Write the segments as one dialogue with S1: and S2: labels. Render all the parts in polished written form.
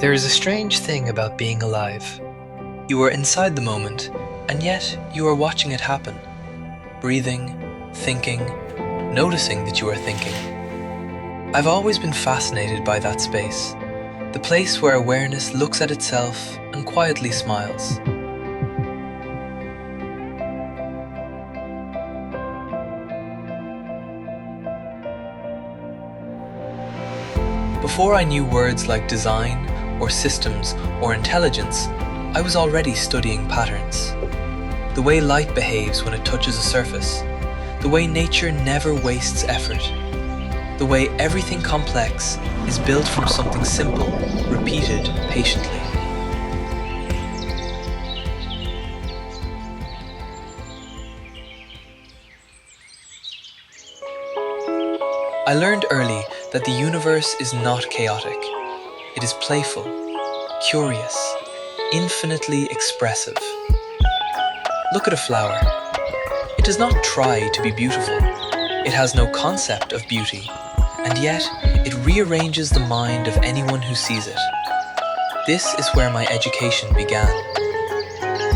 S1: There is a strange thing about being alive. You are inside the moment, and yet you are watching it happen. Breathing, thinking, noticing that you are thinking. I've always been fascinated by that space, the place where awareness looks at itself and quietly smiles. Before I knew words like design, or systems, or intelligence, I was already studying patterns. The way light behaves when it touches a surface, the way nature never wastes effort, the way everything complex is built from something simple, repeated patiently. I learned early that the universe is not chaotic. It is playful, curious, infinitely expressive. Look at a flower. It does not try to be beautiful. It has no concept of beauty, and yet it rearranges the mind of anyone who sees it. This is where my education began.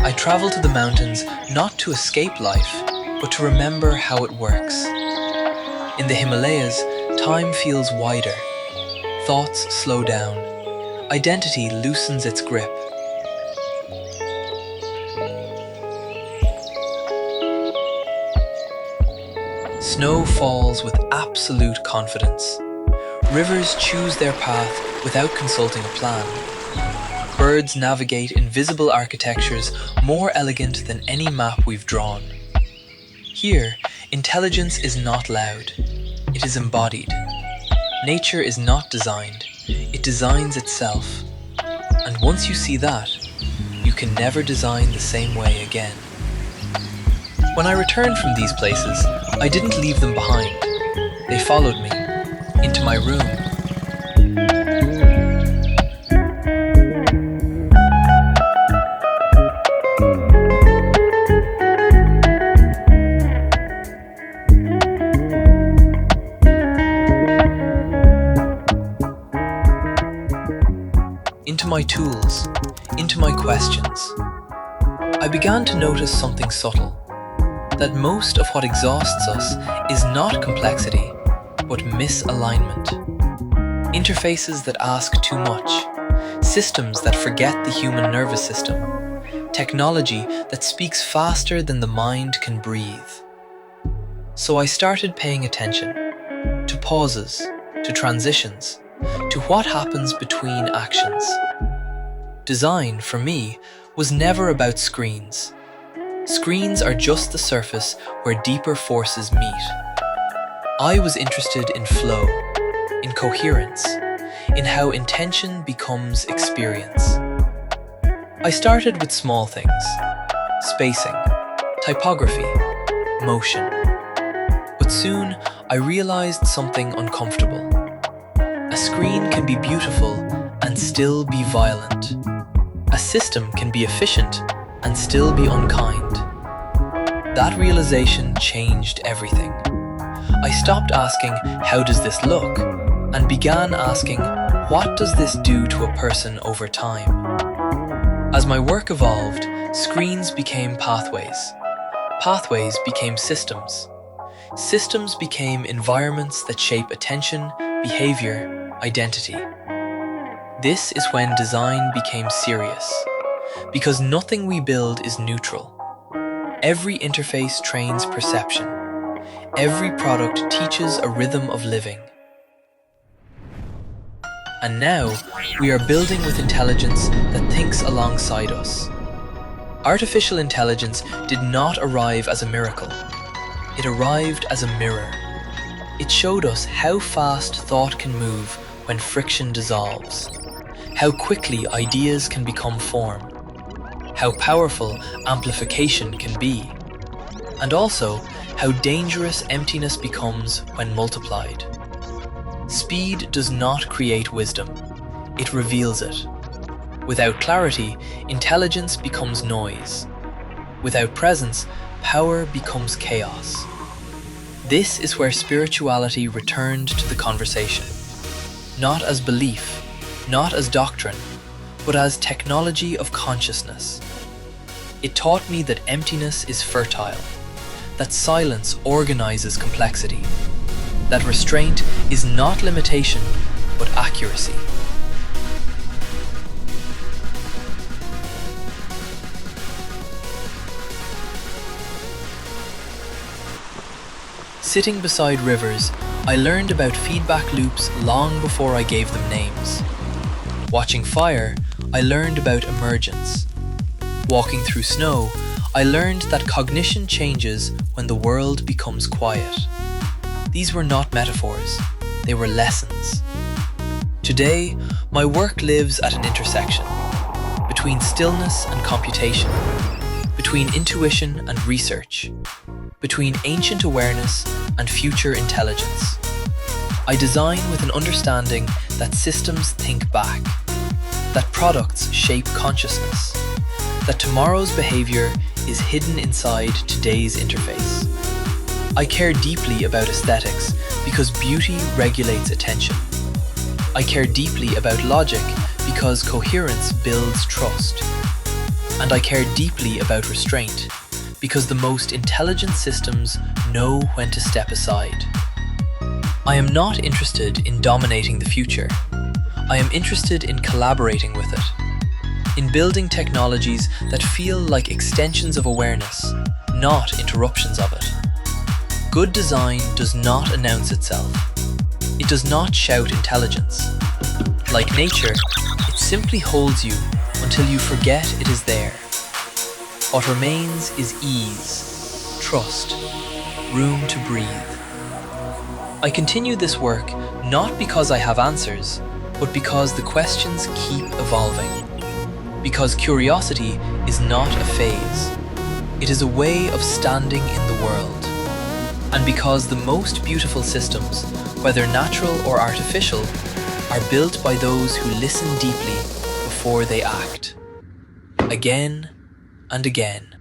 S1: I traveled to the mountains not to escape life, but to remember how it works. In the Himalayas, time feels wider. Thoughts slow down. Identity loosens its grip. Snow falls with absolute confidence. Rivers choose their path without consulting a plan. Birds navigate invisible architectures more elegant than any map we've drawn. Here, intelligence is not loud. It is embodied. Nature is not designed. It designs itself. And once you see that, you can never design the same way again. When I returned from these places, I didn't leave them behind. They followed me into my room. Into my tools, into my questions. I began to notice something subtle, that most of what exhausts us is not complexity, but misalignment. Interfaces that ask too much, systems that forget the human nervous system, technology that speaks faster than the mind can breathe. So I started paying attention to pauses, to transitions, to what happens between actions. Design, for me, was never about screens. Screens are just the surface where deeper forces meet. I was interested in flow, in coherence, in how intention becomes experience. I started with small things: spacing, typography, motion. But soon I realized something uncomfortable. A screen can be beautiful and still be violent. A system can be efficient and still be unkind. That realization changed everything. I stopped asking, "How does this look?" and began asking, "What does this do to a person over time?" As my work evolved, screens became pathways. Pathways became systems. Systems became environments that shape attention, behavior, identity. This is when design became serious, because nothing we build is neutral. Every interface trains perception. Every product teaches a rhythm of living. And now, we are building with intelligence that thinks alongside us. Artificial intelligence did not arrive as a miracle. It arrived as a mirror. It showed us how fast thought can move when friction dissolves, how quickly ideas can become form, how powerful amplification can be, and also how dangerous emptiness becomes when multiplied. Speed does not create wisdom, it reveals it. Without clarity, intelligence becomes noise. Without presence, power becomes chaos. This is where spirituality returned to the conversation. Not as belief, not as doctrine, but as technology of consciousness. It taught me that emptiness is fertile, that silence organizes complexity, that restraint is not limitation, but accuracy. Sitting beside rivers, I learned about feedback loops long before I gave them names. Watching fire, I learned about emergence. Walking through snow, I learned that cognition changes when the world becomes quiet. These were not metaphors, they were lessons. Today, my work lives at an intersection, between stillness and computation, between intuition and research, between ancient awareness and future intelligence. I design with an understanding that systems think back, that products shape consciousness, that tomorrow's behavior is hidden inside today's interface. I care deeply about aesthetics because beauty regulates attention. I care deeply about logic because coherence builds trust. And I care deeply about restraint because the most intelligent systems know when to step aside. I am not interested in dominating the future. I am interested in collaborating with it, in building technologies that feel like extensions of awareness, not interruptions of it. Good design does not announce itself. It does not shout intelligence. Like nature, it simply holds you until you forget it is there. What remains is ease, trust, room to breathe. I continue this work not because I have answers, but because the questions keep evolving. Because curiosity is not a phase. It is a way of standing in the world. And because the most beautiful systems, whether natural or artificial, are built by those who listen deeply before they act. Again and again.